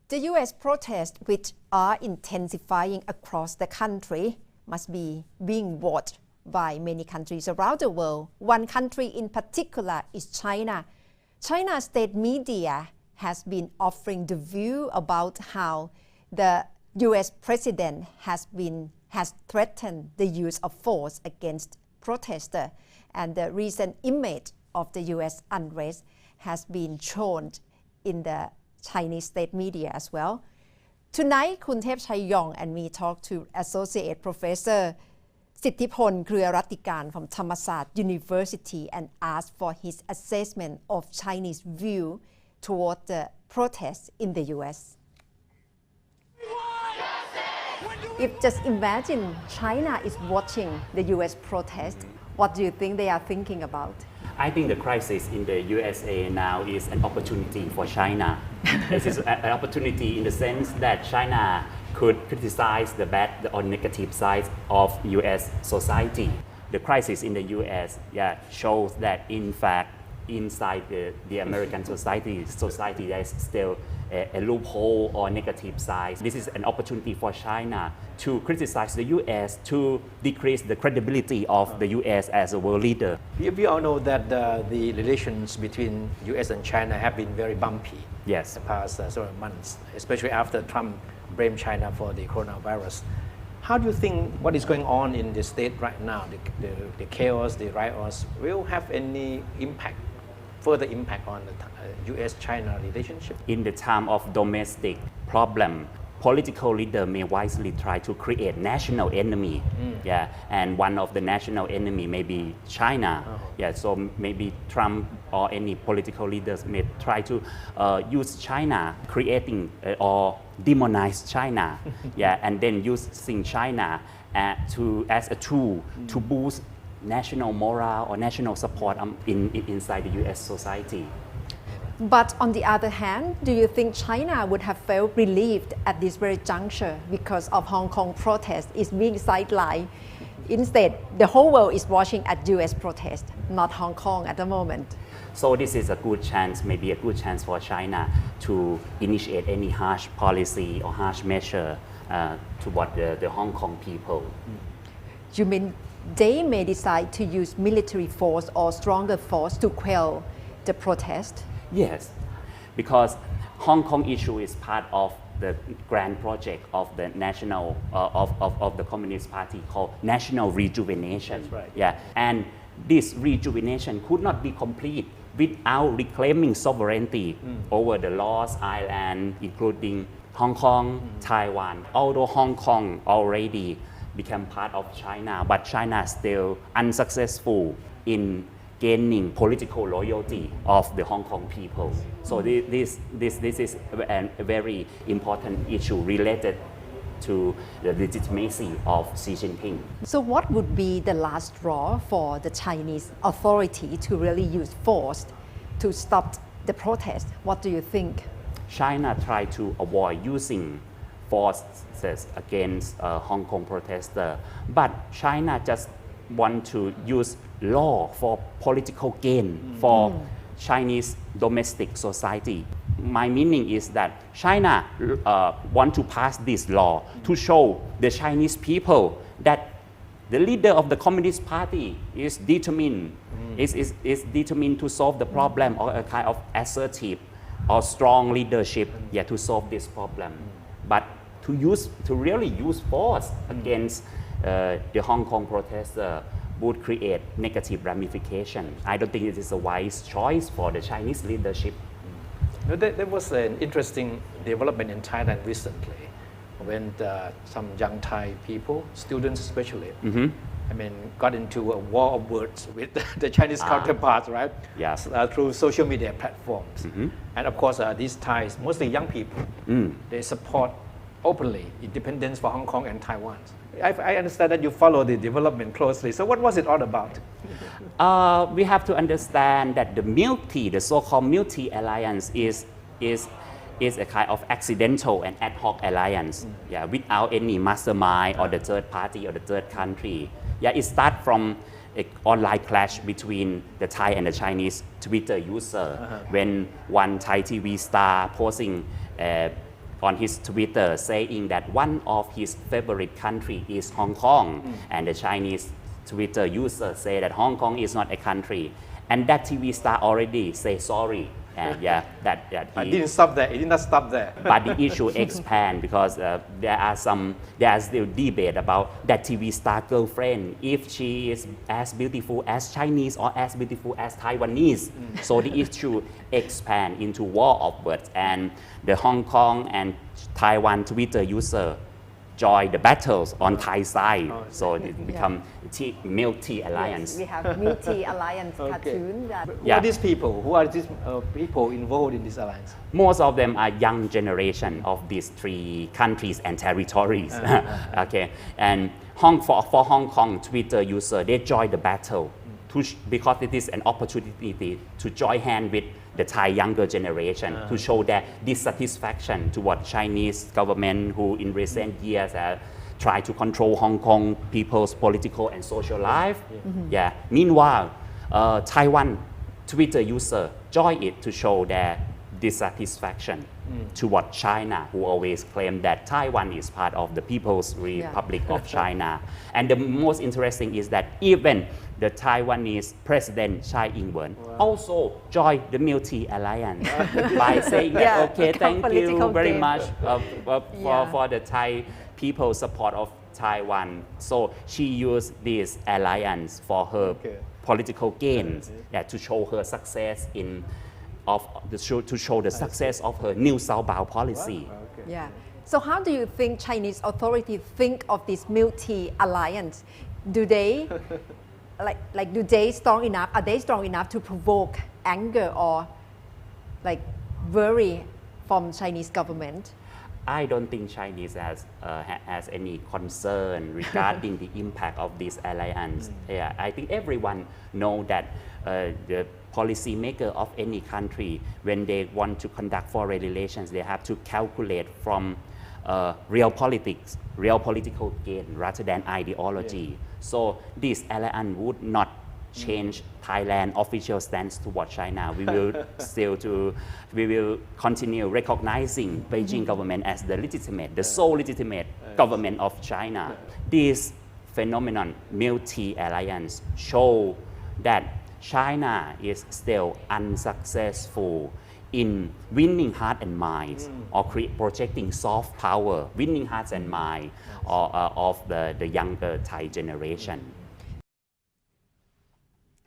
The U.S. protests, which are intensifying across the country, must be being watched by many countries around the world. One country in particular is China. China's state media has been offering the view about how the U.S. president has threatened the use of force against protesters, and the recent image of the U.S. unrest has been shown in the Chinese state media as well. Tonight, คุณเทพชัยยอง and me talk to Associate Professor สิทธิพล เครือรัตติการ from Thammasat University and ask for his assessment of Chinese view toward the protests in the U.S. If just imagine China is watching the U.S. protest, what do you think they are thinking about? I think the crisis in the USA now is an opportunity for China. This is an opportunity in the sense that China could criticize the bad or negative sides of US society. The crisis in the US shows that in fact inside the American society there is still a loophole or negative side. This is an opportunity for China to criticize the US, to decrease the credibility of the US as a world leader. We all know that the relations between US and China have been very bumpy Yes. the past several months, especially after Trump blamed China for the coronavirus. How do you think what is going on in the state right now, the chaos, the riots, will have any further impact on the US-China relationship? In the time of domestic problem, political leader may wisely try to create national enemy. And one of the national enemy may be China. So maybe Trump or any political leaders may try to use China, creating or demonize China. And then using China as a tool to boost national morale or national support inside the US society. But on the other hand, do you think China would have felt relieved at this very juncture because of Hong Kong protests is being sidelined? Instead, the whole world is watching at US protests, not Hong Kong at the moment. So this is a good chance, maybe a good chance for China to initiate any harsh policy or harsh measure toward the Hong Kong people. You mean they may decide to use military force or stronger force to quell the protest? Yes, because Hong Kong issue is part of the grand project of the national of the Communist Party called national rejuvenation. That's right. And this rejuvenation could not be complete without reclaiming sovereignty over the lost island, including Hong Kong, Taiwan. Although Hong Kong already became part of China, but China is still unsuccessful in gaining political loyalty of the Hong Kong people. So this is a very important issue related to the legitimacy of Xi Jinping. So what would be the last straw for the Chinese authority to really use force to stop the protest? What do you think? China tried to avoid using forces against Hong Kong protesters, but China just want to use law for political gain for Chinese domestic society. My meaning is that China want to pass this law to show the Chinese people that the leader of the Communist Party is determined, is determined to solve the problem, or a kind of assertive or strong leadership to solve this problem. But to really use force against the Hong Kong protesters would create negative ramification. I don't think it is a wise choice for the Chinese leadership. There was an interesting development in Thailand recently when some young Thai people, students especially, got into a war of words with the Chinese counterparts, right? Yes. Through social media platforms. And of course, these Thais, mostly young people, they support openly independence for Hong Kong and Taiwan. I understand that you follow the development closely. So what was it all about? We have to understand that the so-called multi-alliance is a kind of accidental and ad hoc alliance, without any mastermind or the third party or the third country. It starts from an online clash between the Thai and the Chinese Twitter user when one Thai TV star posting on his Twitter saying that one of his favorite country is Hong Kong, and the Chinese Twitter user say that Hong Kong is not a country, and that TV star already say sorry, and yeah, that It didn't stop there. It did not stop there. but the issue expand because there are still debate about that TV star girlfriend, if she is as beautiful as Chinese or as beautiful as Taiwanese. So the issue expand into war of words, and the Hong Kong and Taiwan Twitter user join the battles on Thai side. So it become milk tea alliance. Yes, we have milk tea alliance cartoon that. Who are these people? Who are these people involved in this alliance? Most of them are young generation of these three countries and territories. Okay, and for Hong Kong Twitter user, they join the battle because it is an opportunity to join hand with the Thai younger generation to show their dissatisfaction toward Chinese government who in recent years have tried to control Hong Kong people's political and social life. Meanwhile, Taiwan Twitter user join it to show their dissatisfaction toward China, who always claim that Taiwan is part of the People's Republic of China. And the most interesting is that even the Taiwanese President Tsai Ing-wen also joined the milk tea alliance by saying that, okay, thank you very much for the Thai people's support of Taiwan. So she used this alliance for her political gains, to show her success to show the success of her New Southbound policy. Yeah. So how do you think Chinese authorities think of this milk tea alliance? Do they do they strong enough? Are they strong enough to provoke anger or worry from Chinese government? I don't think Chinese has any concern regarding the impact of this alliance. I think everyone know that the policymaker of any country, when they want to conduct foreign relations, they have to calculate from real politics, real political gain rather than ideology. So this alliance would not change Thailand official stance toward China. We will continue recognizing Beijing government as the sole legitimate government of China. This phenomenon, milk tea alliance, show that China is still unsuccessful in winning heart and minds or projecting soft power, winning hearts and minds of the younger Thai generation.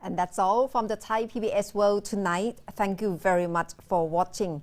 And that's all from the Thai PBS World tonight. Thank you very much for watching.